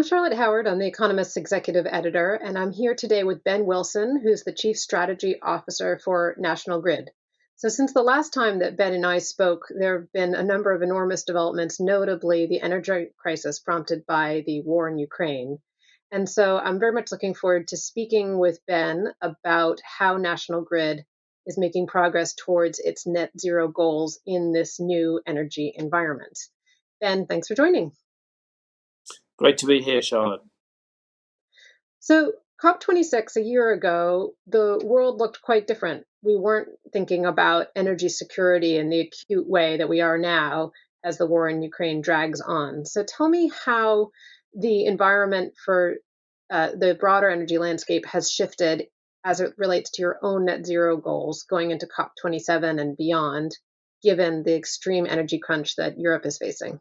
I'm Charlotte Howard. I'm The Economist's executive editor, and I'm here today with Ben Wilson, who's the Chief Strategy Officer for National Grid. So, since the last time that Ben and I spoke, there have been a number of enormous developments, notably the energy crisis prompted by the war in Ukraine. And so, I'm very much looking forward to speaking with Ben about how National Grid is making progress towards its net zero goals in this new energy environment. Ben, thanks for joining. Great to be here, Charlotte. So, COP26 a year ago, the world looked quite different. We weren't thinking about energy security in the acute way that we are now as the war in Ukraine drags on. So, tell me how the environment for the broader energy landscape has shifted as it relates to your own net zero goals going into COP27 and beyond, given the extreme energy crunch that Europe is facing.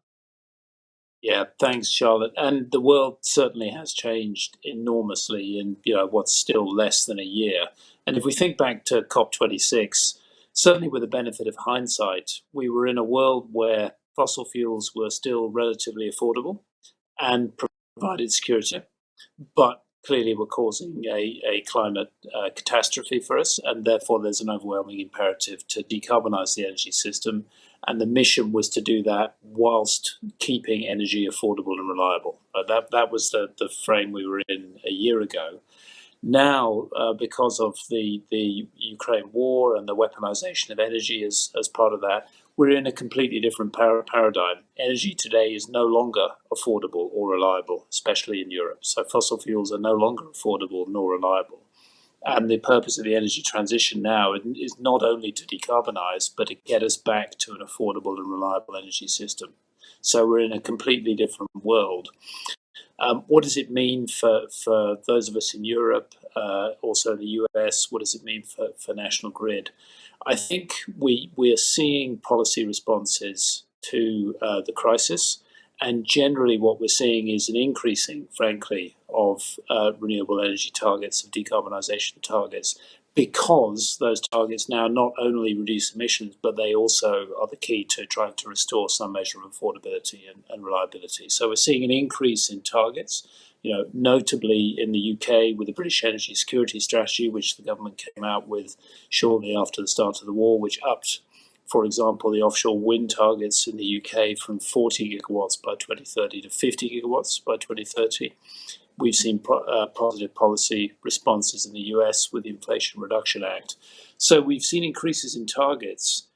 Yeah, thanks, Charlotte. And the world certainly has changed enormously in what's still less than a year. And if we think back to COP26, certainly with the benefit of hindsight, we were in a world where fossil fuels were still relatively affordable and provided security, but clearly were causing a climate catastrophe for us, and therefore there's an overwhelming imperative to decarbonize the energy system. And the mission was to do that whilst keeping energy affordable and reliable. That was the frame we were in a year ago. Now, because of the Ukraine war and the weaponization of energy as part of that, we're in a completely different paradigm. Energy today is no longer affordable or reliable, especially in Europe. So fossil fuels are no longer affordable nor reliable. And the purpose of the energy transition now is not only to decarbonize, but to get us back to an affordable and reliable energy system. So we're in a completely different world. What does it mean for those of us in Europe, also in the US? What does it mean for National Grid? I think we are seeing policy responses to the crisis, and generally what we're seeing is an increasing, frankly, of renewable energy targets, of decarbonisation targets, because those targets now not only reduce emissions, but they also are the key to trying to restore some measure of affordability and reliability. So we're seeing an increase in targets, notably in the UK with the British Energy Security Strategy, which the government came out with shortly after the start of the war, which upped, for example, the offshore wind targets in the UK from 40 gigawatts by 2030 to 50 gigawatts by 2030. We've seen positive policy responses in the US with the Inflation Reduction Act. So we've seen increases in targets,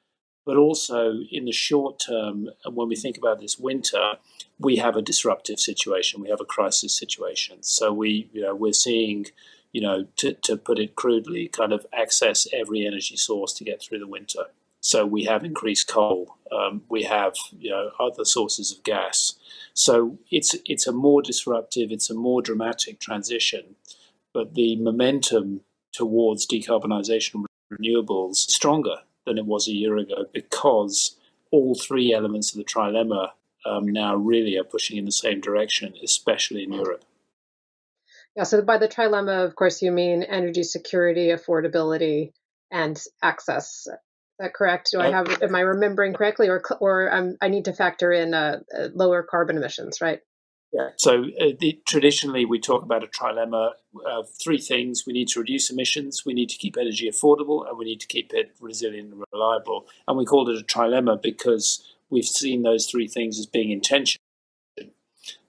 but also in the short term, and when we think about this winter, we have a disruptive situation. We have a crisis situation. So we're seeing, to put it crudely, kind of access every energy source to get through the winter. So we have increased coal. We have other sources of gas. So it's a more disruptive, it's a more dramatic transition, but the momentum towards decarbonisation and renewables is stronger than it was a year ago because all three elements of the trilemma now really are pushing in the same direction, especially in Europe. Yeah, so by the trilemma, of course, you mean energy security, affordability, and access. Is that correct? Am I remembering correctly, or I need to factor in lower carbon emissions, right? Yeah. So traditionally, we talk about a trilemma of three things. We need to reduce emissions, we need to keep energy affordable, and we need to keep it resilient and reliable. And we called it a trilemma because we've seen those three things as being in tension.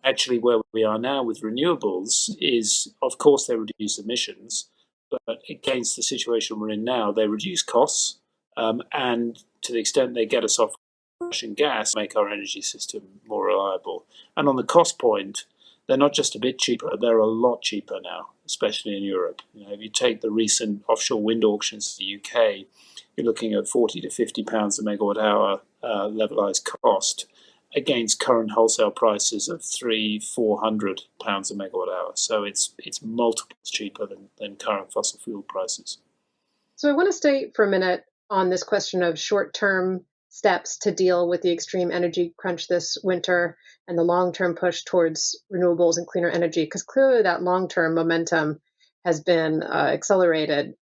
Actually, where we are now with renewables is, of course, they reduce emissions, but against the situation we're in now, they reduce costs, and to the extent they get us off Russian gas, make our energy system more reliable. And on the cost point, they're not just a bit cheaper, they're a lot cheaper now, especially in Europe. If you take the recent offshore wind auctions in the UK, you're looking at £40 to £50 a megawatt hour levelized cost against current wholesale prices of £300-400 a megawatt hour. So it's multiples cheaper than current fossil fuel prices. So I want to stay for a minute on this question of short-term steps to deal with the extreme energy crunch this winter and the long-term push towards renewables and cleaner energy, because clearly that long-term momentum has been accelerated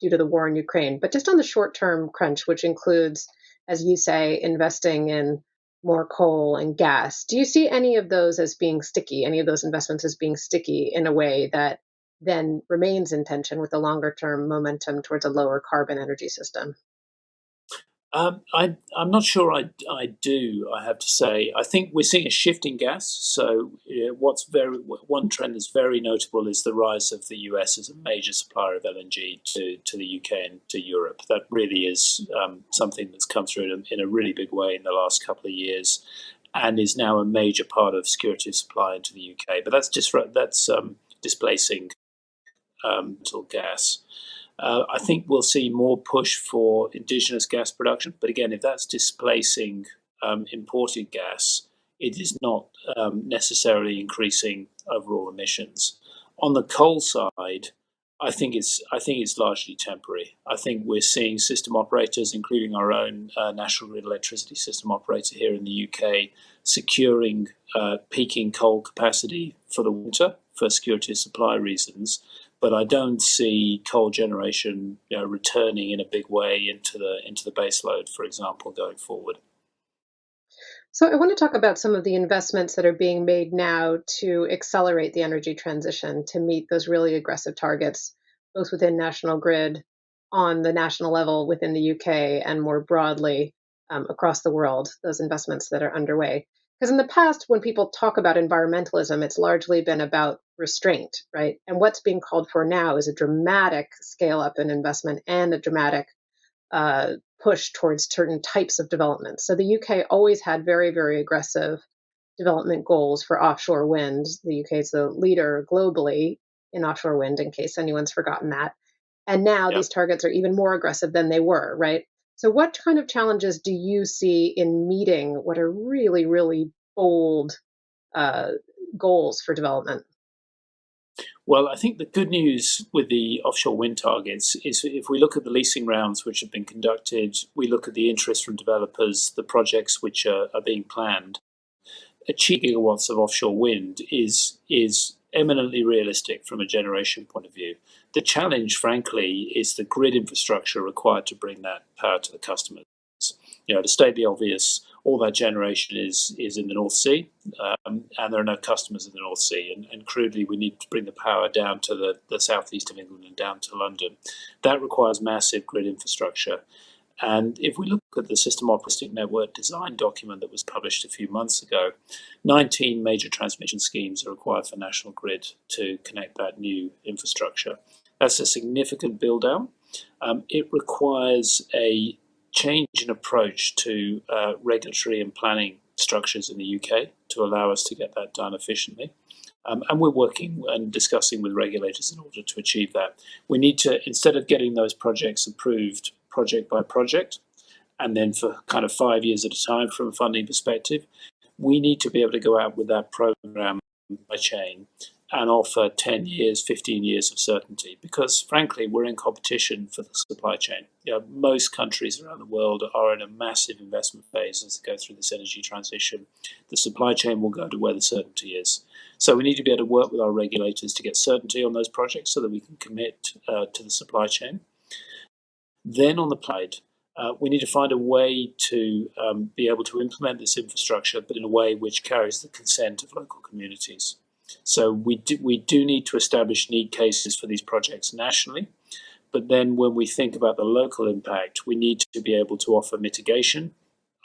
due to the war in Ukraine. But just on the short-term crunch, which includes, as you say, investing in more coal and gas. Do you see any of those as being sticky, any of those investments as being sticky in a way that then remains in tension with the longer term momentum towards a lower carbon energy system? I'm not sure I do, I have to say. I think we're seeing a shift in gas. So, one trend that's very notable is the rise of the US as a major supplier of LNG to the UK and to Europe. That really is something that's come through in a really big way in the last couple of years and is now a major part of security of supply into the UK. But that's displacing natural gas. I think we'll see more push for indigenous gas production, but again, if that's displacing imported gas, it is not necessarily increasing overall emissions. On the coal side, I think it's largely temporary. I think we're seeing system operators, including our own National Grid electricity system operator here in the UK, securing peaking coal capacity for the winter for security of supply reasons, but I don't see coal generation, returning in a big way into the base load, for example, going forward. So, I want to talk about some of the investments that are being made now to accelerate the energy transition to meet those really aggressive targets, both within National Grid, on the national level within the UK, and more broadly across the world, those investments that are underway. Because in the past, when people talk about environmentalism, it's largely been about restraint, right? And what's being called for now is a dramatic scale up in investment and a dramatic uh, push towards certain types of development. So the UK always had very, very aggressive development goals for offshore wind. The UK is the leader globally in offshore wind, in case anyone's forgotten that. And now Yeah. these targets are even more aggressive than they were, right? So, what kind of challenges do you see in meeting what are really, really bold uh, goals for development? Well, I think the good news with the offshore wind targets is if we look at the leasing rounds which have been conducted, we look at the interest from developers, the projects which are being planned. Achieving gigawatts of offshore wind is eminently realistic from a generation point of view. The challenge, frankly, is the grid infrastructure required to bring that power to the customers. To state the obvious, all that generation is in the North Sea, and there are no customers in the North Sea. And crudely, we need to bring the power down to the southeast of England and down to London. That requires massive grid infrastructure. And if we look at the System Operating Network Design document that was published a few months ago, 19 major transmission schemes are required for National Grid to connect that new infrastructure. That's a significant build out. It requires a change in approach to regulatory and planning structures in the UK to allow us to get that done efficiently. And we're working and discussing with regulators in order to achieve that. We need to, instead of getting those projects approved project by project, and then for kind of 5 years at a time from a funding perspective, we need to be able to go out with that program by chain and offer 10 years, 15 years of certainty. Because frankly, we're in competition for the supply chain. Most countries around the world are in a massive investment phase as they go through this energy transition. The supply chain will go to where the certainty is. So we need to be able to work with our regulators to get certainty on those projects so that we can commit to the supply chain. Then on the plate, we need to find a way to be able to implement this infrastructure, but in a way which carries the consent of local communities. So we do need to establish need cases for these projects nationally, but then when we think about the local impact, we need to be able to offer mitigation,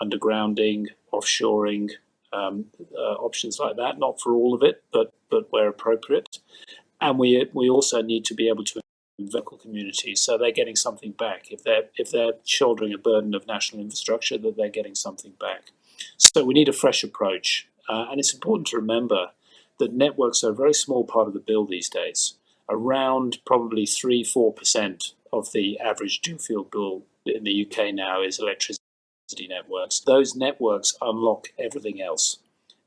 undergrounding, offshoring, options like that. Not for all of it, but where appropriate. And we also need to be able to local communities, so they're getting something back. If they're shouldering a burden of national infrastructure, that they're getting something back. So we need a fresh approach, and it's important to remember that networks are a very small part of the bill these days. Around probably 3-4% of the average dual fuel bill in the UK now is electricity networks. Those networks unlock everything else,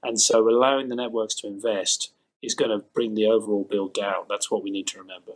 and so allowing the networks to invest is going to bring the overall bill down. That's what we need to remember.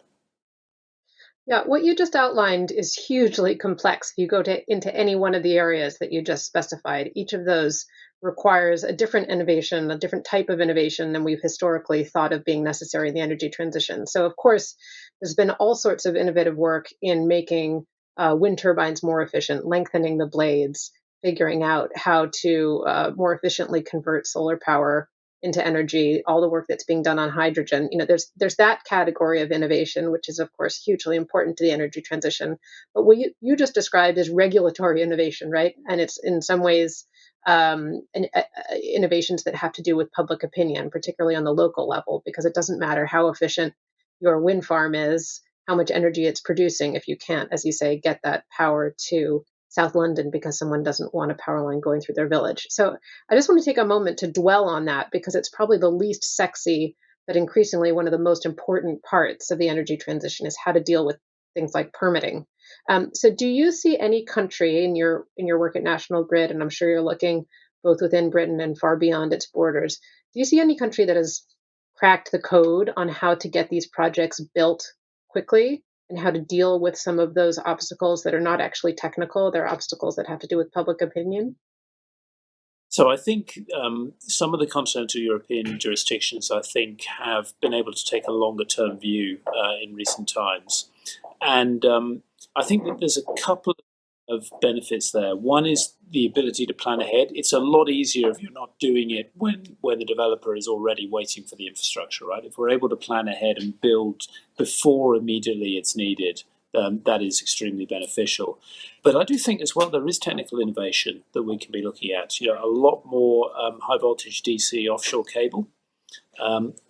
Yeah, what you just outlined is hugely complex. If you go into any one of the areas that you just specified, each of those requires a different innovation, a different type of innovation than we've historically thought of being necessary in the energy transition. So, of course, there's been all sorts of innovative work in making wind turbines more efficient, lengthening the blades, figuring out how to more efficiently convert solar power into energy, all the work that's being done on hydrogen. There's that category of innovation, which is of course hugely important to the energy transition. But what you just described is regulatory innovation, right? And it's in some ways innovations that have to do with public opinion, particularly on the local level, because it doesn't matter how efficient your wind farm is, how much energy it's producing, if you can't, as you say, get that power to South London because someone doesn't want a power line going through their village. So I just want to take a moment to dwell on that because it's probably the least sexy, but increasingly one of the most important parts of the energy transition is how to deal with things like permitting. So do you see any country in your work at National Grid, and I'm sure you're looking both within Britain and far beyond its borders, do you see any country that has cracked the code on how to get these projects built quickly and how to deal with some of those obstacles that are not actually technical? They're obstacles that have to do with public opinion? So I think some of the continental European jurisdictions, I think, have been able to take a longer term view in recent times. And I think that there's a couple of benefits there. One is the ability to plan ahead. It's a lot easier if you're not doing it when the developer is already waiting for the infrastructure, right? If we're able to plan ahead and build before immediately it's needed, that is extremely beneficial. But I do think as well there is technical innovation that we can be looking at. A lot more high voltage DC offshore cable,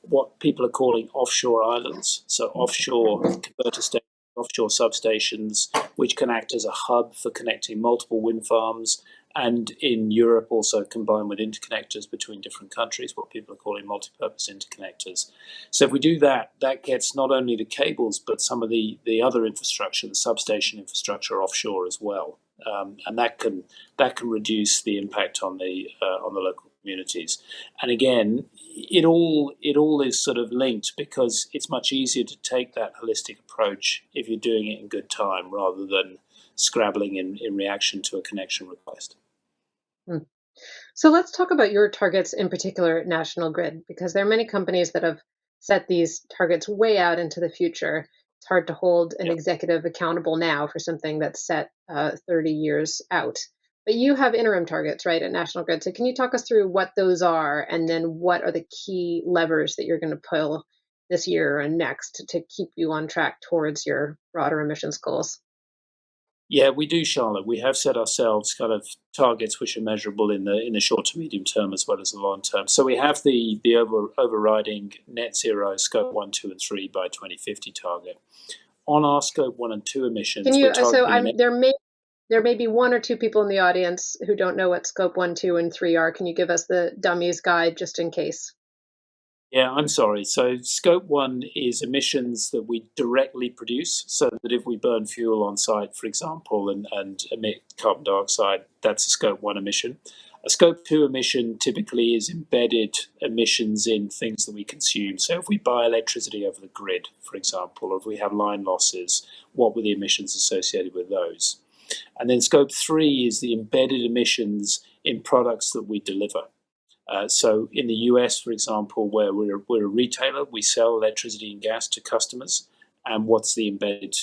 what people are calling offshore islands. So offshore converter stations, offshore substations, which can act as a hub for connecting multiple wind farms, and in Europe also combined with interconnectors between different countries, what people are calling multi-purpose interconnectors. So if we do that, that gets not only the cables, but some of the other infrastructure, the substation infrastructure offshore as well. And that can reduce the impact on the local communities. And again, it all is sort of linked because it's much easier to take that holistic approach if you're doing it in good time rather than scrabbling in reaction to a connection request. Hmm. So let's talk about your targets in particular at National Grid, because there are many companies that have set these targets way out into the future. It's hard to hold an Yeah. executive accountable now for something that's set 30 years out. But you have interim targets, right, at National Grid. So can you talk us through what those are, and then what are the key levers that you're going to pull this year and next to keep you on track towards your broader emissions goals? Yeah, we do, Charlotte. We have set ourselves kind of targets which are measurable in the short to medium term as well as the long term. So we have the overriding net zero scope 1, 2, and 3 by 2050 target. On our scope 1 and 2 Can emissions, we're you? So targeting I'm there may be one or two people in the audience who don't know what scope one, two, and three are. Can you give us the dummies guide just in case? Yeah, I'm sorry. So, scope 1 is emissions that we directly produce. So, that if we burn fuel on site, for example, and emit carbon dioxide, that's a scope 1 emission. A scope 2 emission typically is embedded emissions in things that we consume. So, if we buy electricity over the grid, for example, or if we have line losses, what were the emissions associated with those? And then, scope 3 is the embedded emissions in products that we deliver. So in the US, for example, where we're a retailer, we sell electricity and gas to customers. And what's the embedded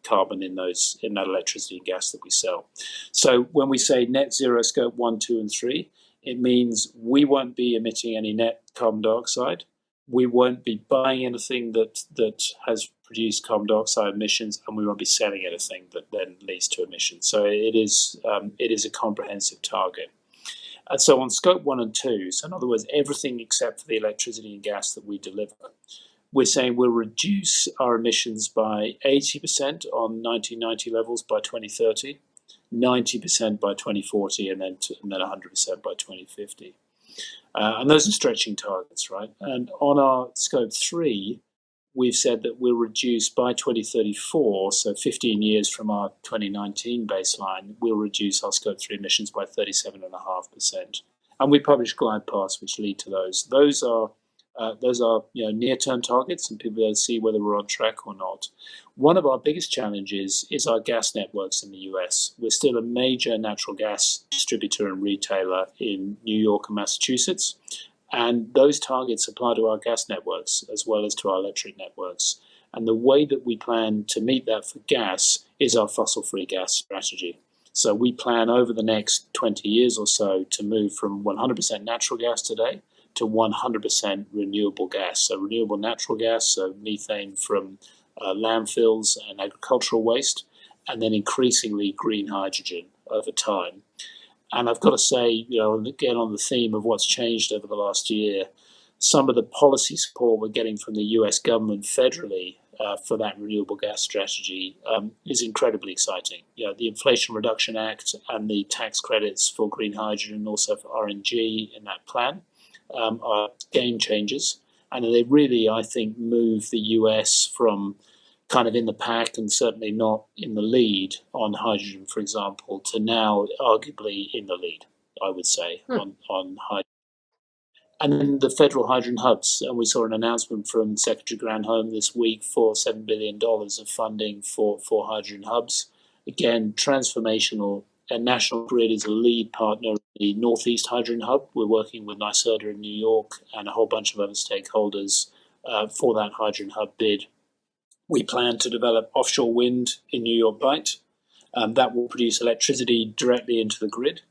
carbon in that electricity and gas that we sell? So when we say net zero scope 1, 2, and 3, it means we won't be emitting any net carbon dioxide. We won't be buying anything that has produced carbon dioxide emissions, and we won't be selling anything that then leads to emissions. So it is a comprehensive target. And so on scope 1 and 2, so in other words, everything except for the electricity and gas that we deliver, we're saying we'll reduce our emissions by 80% on 1990 levels by 2030, 90% by 2040, and then 100% by 2050. And those are stretching targets, right? And on our scope 3, we've said that we'll reduce by 2034, so 15 years from our 2019 baseline, we'll reduce our scope 3 emissions by 37.5%. And we publish glide paths which lead to those. Those are near-term targets, and people will see whether we're on track or not. One of our biggest challenges is our gas networks in the US. We're still a major natural gas distributor and retailer in New York and Massachusetts. And those targets apply to our gas networks as well as to our electric networks. And the way that we plan to meet that for gas is our fossil-free gas strategy. So we plan over the next 20 years or so to move from 100% natural gas today to 100% renewable gas. So renewable natural gas, so methane from landfills and agricultural waste, and then increasingly green hydrogen over time. And I've got to say, again, on the theme of what's changed over the last year, some of the policy support we're getting from the US government federally for that renewable gas strategy is incredibly exciting. The Inflation Reduction Act and the tax credits for green hydrogen and also for RNG in that plan are game changers. And they really, I think, move the US from kind of in the pack and certainly not in the lead on hydrogen, for example, to now arguably in the lead, I would say, on hydrogen. And then the federal hydrogen hubs. And we saw an announcement from Secretary Granholm this week for $7 billion of funding for hydrogen hubs. Again, transformational. And National Grid is a lead partner in the Northeast Hydrogen Hub. We're working with NYSERDA in New York and a whole bunch of other stakeholders for that hydrogen hub bid. We plan to develop offshore wind in New York Bight. That will produce electricity directly into the grid,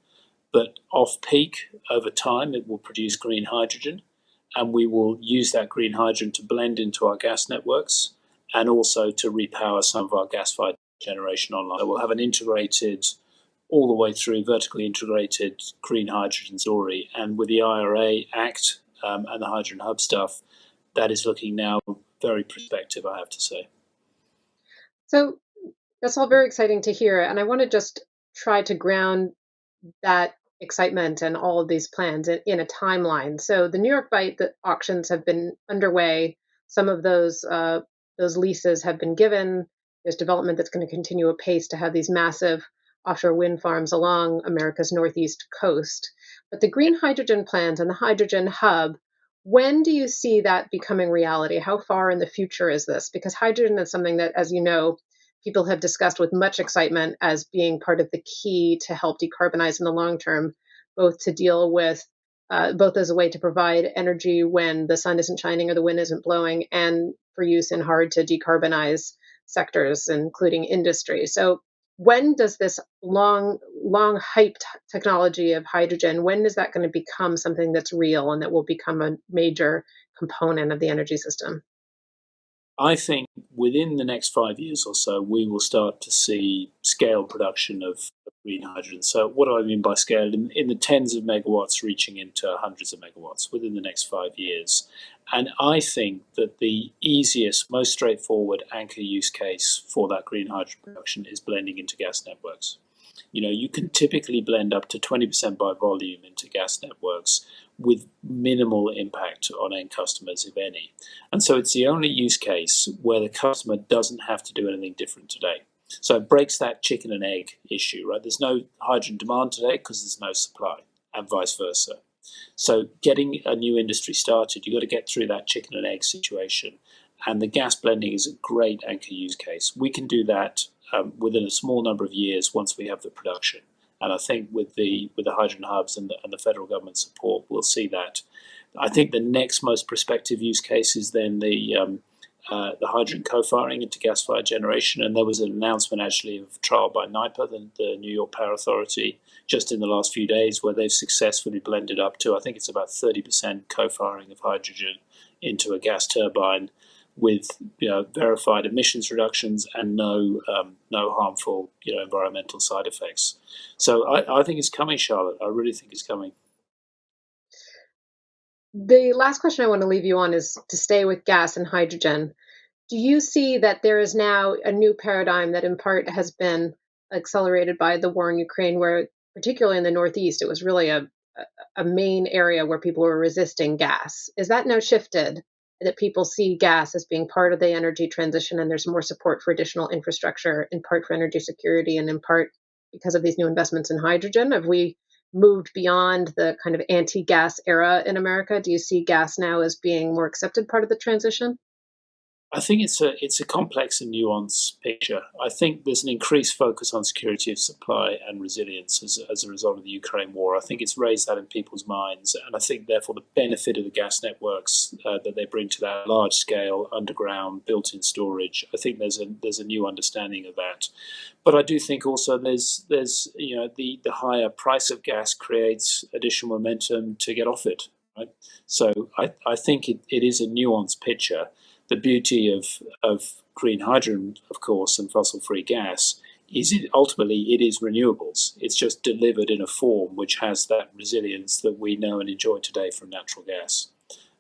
but off-peak, over time, it will produce green hydrogen, and we will use that green hydrogen to blend into our gas networks and also to repower some of our gas-fired generation online. So we'll have an integrated, all the way through, vertically integrated green hydrogen story. And with the IRA Act and the Hydrogen Hub stuff, that is looking now very prospective, I have to say. So that's all very exciting to hear. And I want to just try to ground that excitement and all of these plans in a timeline. So the New York Bight auctions have been underway. Some of those leases have been given. There's development that's going to continue apace to have these massive offshore wind farms along America's northeast coast. But the green hydrogen plans and the hydrogen hub, when do you see that becoming reality? How far in the future is this? Because hydrogen is something that, as you know, people have discussed with much excitement as being part of the key to help decarbonize in the long term, both to deal with, both as a way to provide energy when the sun isn't shining or the wind isn't blowing, and for use in hard to decarbonize sectors, including industry. So when does this long hyped technology of hydrogen, when is that going to become something that's real and that will become a major component of the energy system? I think within the next 5 years or so, we will start to see scale production of green hydrogen. So what do I mean by scale? In the tens of megawatts reaching into hundreds of megawatts within the next 5 years. And I think that the easiest, most straightforward anchor use case for that green hydrogen production is blending into gas networks. You can typically blend up to 20% by volume into gas networks with minimal impact on end customers, if any. And so it's the only use case where the customer doesn't have to do anything different today. So it breaks that chicken and egg issue, right? There's no hydrogen demand today because there's no supply, and vice versa. So getting a new industry started, you've got to get through that chicken and egg situation. And the gas blending is a great anchor use case. We can do that within a small number of years once we have the production. And I think with the hydrogen hubs and the federal government support, we'll see that. I think the next most prospective use case is then the hydrogen co-firing into gas-fired generation. And there was an announcement actually of trial by NYPA, the New York Power Authority, just in the last few days, where they've successfully blended up to, I think it's about 30% co-firing of hydrogen into a gas turbine with verified emissions reductions and no harmful environmental side effects. So I think it's coming, Charlotte. I really think it's coming. The last question I want to leave you on is to stay with gas and hydrogen. Do you see that there is now a new paradigm that in part has been accelerated by the war in Ukraine, where particularly in the Northeast, it was really a main area where people were resisting gas? Is that now shifted, that people see gas as being part of the energy transition and there's more support for additional infrastructure, in part for energy security and in part because of these new investments in hydrogen? Have we moved beyond the kind of anti-gas era in America? Do you see gas now as being more accepted part of the transition? I think it's a complex and nuanced picture. I think there's an increased focus on security of supply and resilience as a result of the Ukraine war. I think it's raised that in people's minds, and I think therefore the benefit of the gas networks that they bring to that large scale underground built-in storage. I think there's a new understanding of that. But I do think also there's the higher price of gas creates additional momentum to get off it. Right? So I think it is a nuanced picture. The beauty of green hydrogen, of course, and fossil free gas is ultimately it is renewables. It's just delivered in a form which has that resilience that we know and enjoy today from natural gas.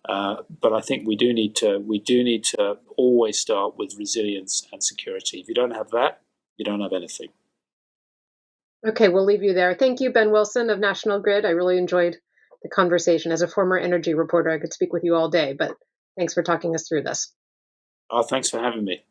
But I think we do need to always start with resilience and security. If you don't have that, you don't have anything. Okay, we'll leave you there. Thank you, Ben Wilson of National Grid. I really enjoyed the conversation. As a former energy reporter, I could speak with you all day, but thanks for talking us through this. Thanks for having me.